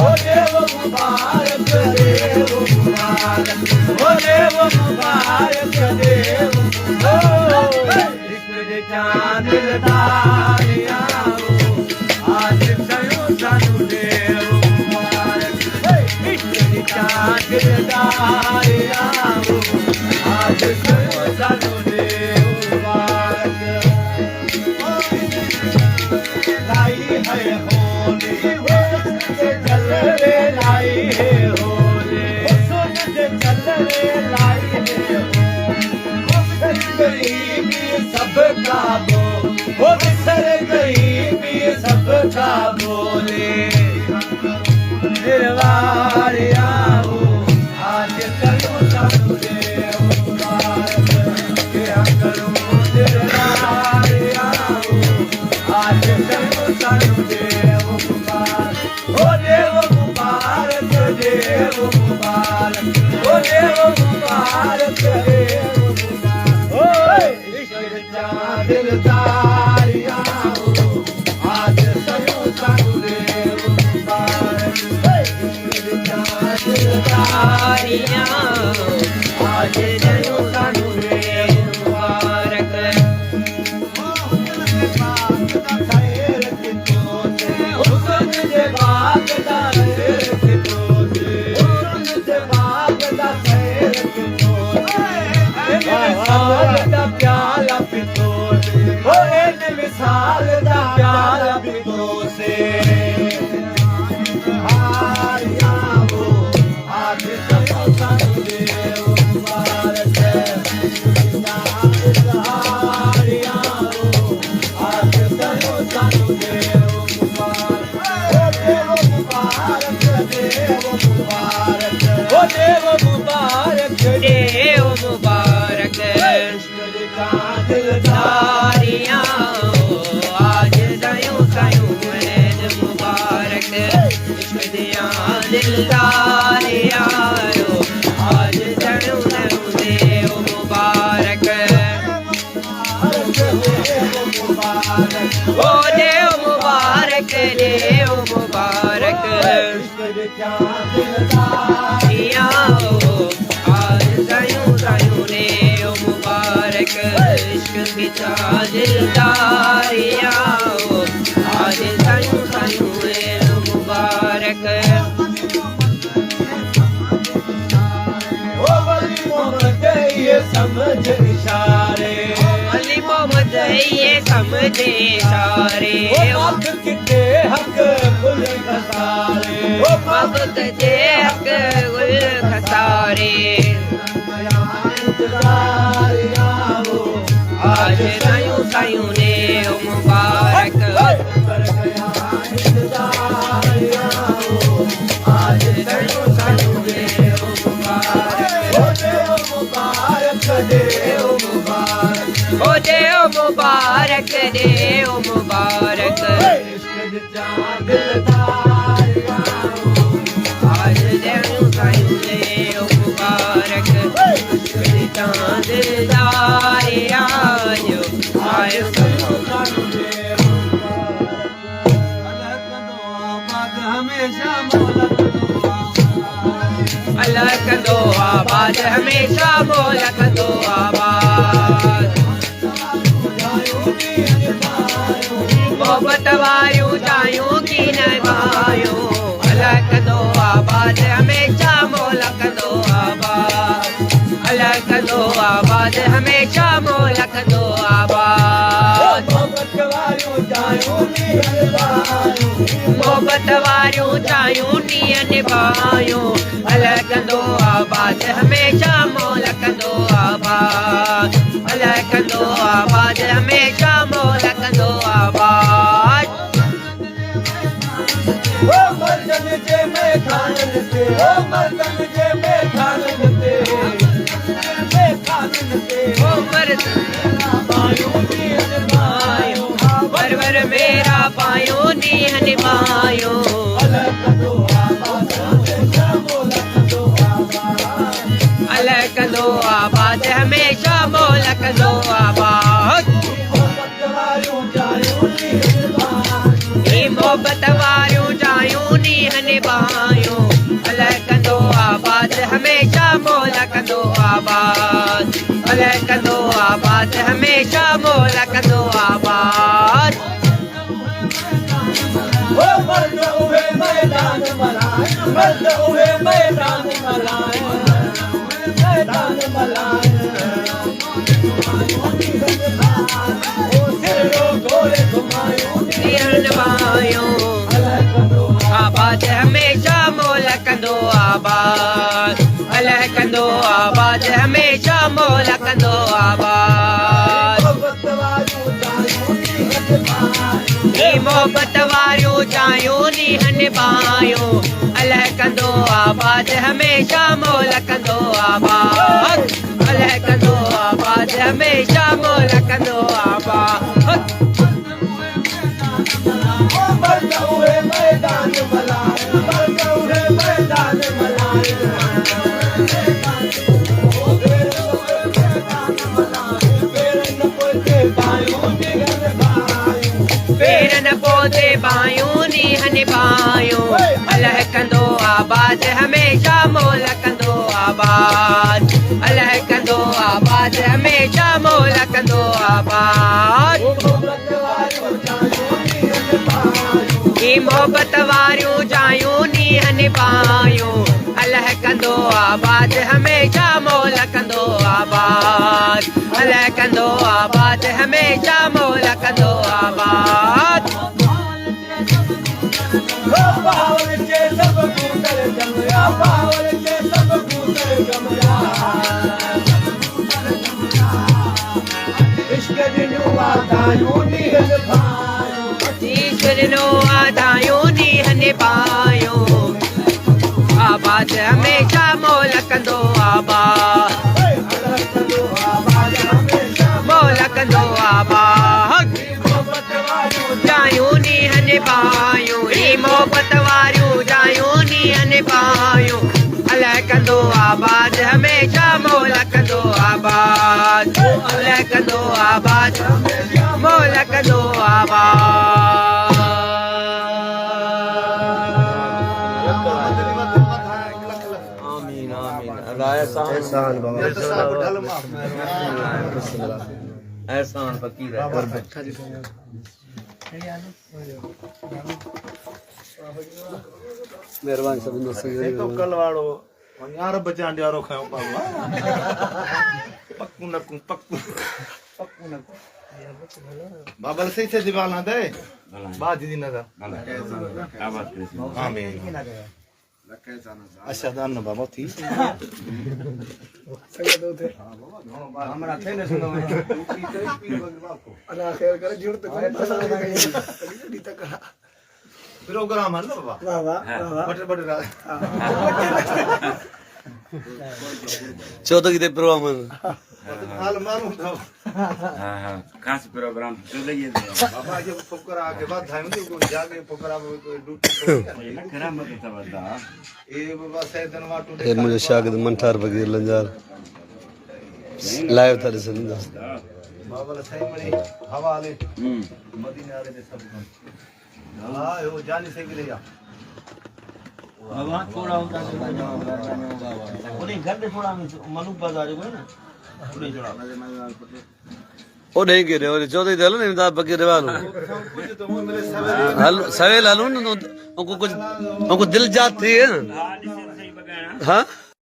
ओ देव मुबारक देव मुबारक ओ देव मुबारक देव हिकिड़े चांद दिलदारिया आज कयो सानू देव मुबारक हिकिड़े चांद दिलदारिया आज कयो सानू देव मुबारक लाई है होली चलवे लाई है होली सुन दे चलवे लाई है गरीबी सबका वो बिसर गरीबी सबका बोले दिलवारिया आज करूँ सानू देव मुबारक क्या करूँ दिलवारिया आज करूँ सानू देव मुबारक ओ देव मुबारक देव मुबारक ओ देव मुबारक देव दिलदारिया आज कयो सानू देव मुबारक दिलदारिया आज कयो सानू देव मुबारक हुस्न दे बाग दा शेर कितो से हुस्न दे बाग दा शेर कितो दा प्याला पितो ओ इन विसाल दा प्याला पितो से हारिया वो आज कयो सानू देव मुबारक हारिया वो आज कयो सानू देव मुबारक देव मुबारक ओ देव मुबारक देव मुबारक दिलदारिया आज दयो सायूं ऐन मुबारक इश्क दिया दिलदारिया आज दयो सायूं देव मुबारक ओ देव मुबारक देव मुबारक दिया आज दयो सायूं देव मुबारक इश्क बिचा दिलदारिया आज सायूं सायूं ऐन मुबारक ओ वली मोहम्मद ये समझ इशारे अली मोहम्मद ये समझे सारे वक्त किते हक गुल खसारे ओ वक्त दे हक गुल खसारे इंतजारिया वो आज सायूं सायूं देव मुबारक इंतजारिया वो आज सायूं सायूं देव मुबारक ओ देव मुबारक देव मुबारक ओ देव मुबारक देव मुबारक दिलदारिया आज सायूं सायूं देव मुबारक दिलदारिया आयो अल्लाह कंदो आबाद हमेशा मौला कंदो आबाद मोहब्बत वारियूं चाहियूं की न भायूं अल्लाह कंदो आबाद हमेशा मौला कंदो आबाद अल्लाह कंदो आबाद हमेशा मौला कंदो आबाद मोहब्बत वारियूं चाहियूं नीअ निभायूं अल्लाह कंदो आबाद हमेशा मौला कंदो आबाद अल्लाह कंदो आबाद हमेशा मौला कंदो आबाद ओ मर्दन जे में खानन ते ओ मर्दन जे में खानन ते ओ मर्द परवर मेरा पायो नीह निभायो अल्लाह कंदो आबाद हमेशा मौला कंदो आबाद मोहब्बत वारियूं चाहियूं नीह निभायूं आबाद हमेशा मौला कंदो आबाद ओ मर्द उहे मैदान मलाए मर्द उहे मैदान मलाए मैदान मलाए ओ सिरो गोरे घुमायो सिर नवायो आबाद हमेशा मौला कंदो आबाद अल्लाह कंदो आबाद हमेशा मौला कंदो आबाद मोहब्बत वारियूं चाहियूं नीहन पायूं अल्लाह कंदो आबाद हमेशा मौला कंदो आबाद अल्लाह कंदो आबाद हमेशा मौला कंदो आबाद मर्द उहे मैदान मलाए मर्द उहे मैदान मलाए पेरन पोते पायूं नीहन पायूं अल्लाह कंदो आबाद हमेशा मौला कंदो आबाद अल्लाह कंदो आबाद हमेशा मौला कंदो आबाद मोहब्बत वारियूं चाहियूं नीहन पायूं अल्लाह कंदो आबाद हमेशा मौला कंदो आबाद अल्लाह कंदो आबाद हमेशा मौला कंदो आबाद पावर के सब कूतर जमया पावर के सब कूतर जमया इश्क दिनु आदायूं नीहन पायूं ईश्वर नो आदायूं नीहन पायूं आबाद हमेशा मौला कंदो आबाद मौला कंदो आबाद चाहियूं नीहन पायूं ही मोहब्बत वारियूं चाहियूं नीहन पायूं अल्लाह कंदो आबाद हमेशा मौला कंदो आबाद अल्लाह कंदो आबाद मौला कंदो आबाद आमीन आमीन अल्लाह एहसान बाबा एहसान फकीर है मेहरबानी सब दोस्तों तो कल वालो यार बचान यारो खाओ पावा पक्कू पक्कू बाबा सही से दीवाल ना दे बात दी ना आमीन अच्छा दान ना बाबा थी हमरा थे न सुनो अल्लाह खैर करे जुड़ तो तक प्रोग्राम है ना बाबा वाह वाह बटे बटे चौदह की प्रोग्राम हाल मालूम था हाँ खास प्रोग्राम तो ये बाबा ये फकरा के बाद धाम दे को जाके फकरा में कोई ड्यूटी खरा मत बता ए बाबा सैदन वाटू ए मुझे शागिद मंठार बगीर लंजार लाइव था सन बाबा सही मणी हवा ले मदीने वाले दे सब हां यो जानी सही ले या बाबा थोड़ा होता है बाबा उन्हें घर पे थोड़ा मनु बाजार को ना थोड़ी थोड़ा ओ नहीं के रे और चौदह दे लो नहीं दा बगीर वालो हल सवेल हलो न उनको कुछ उनको दिल जात थी हां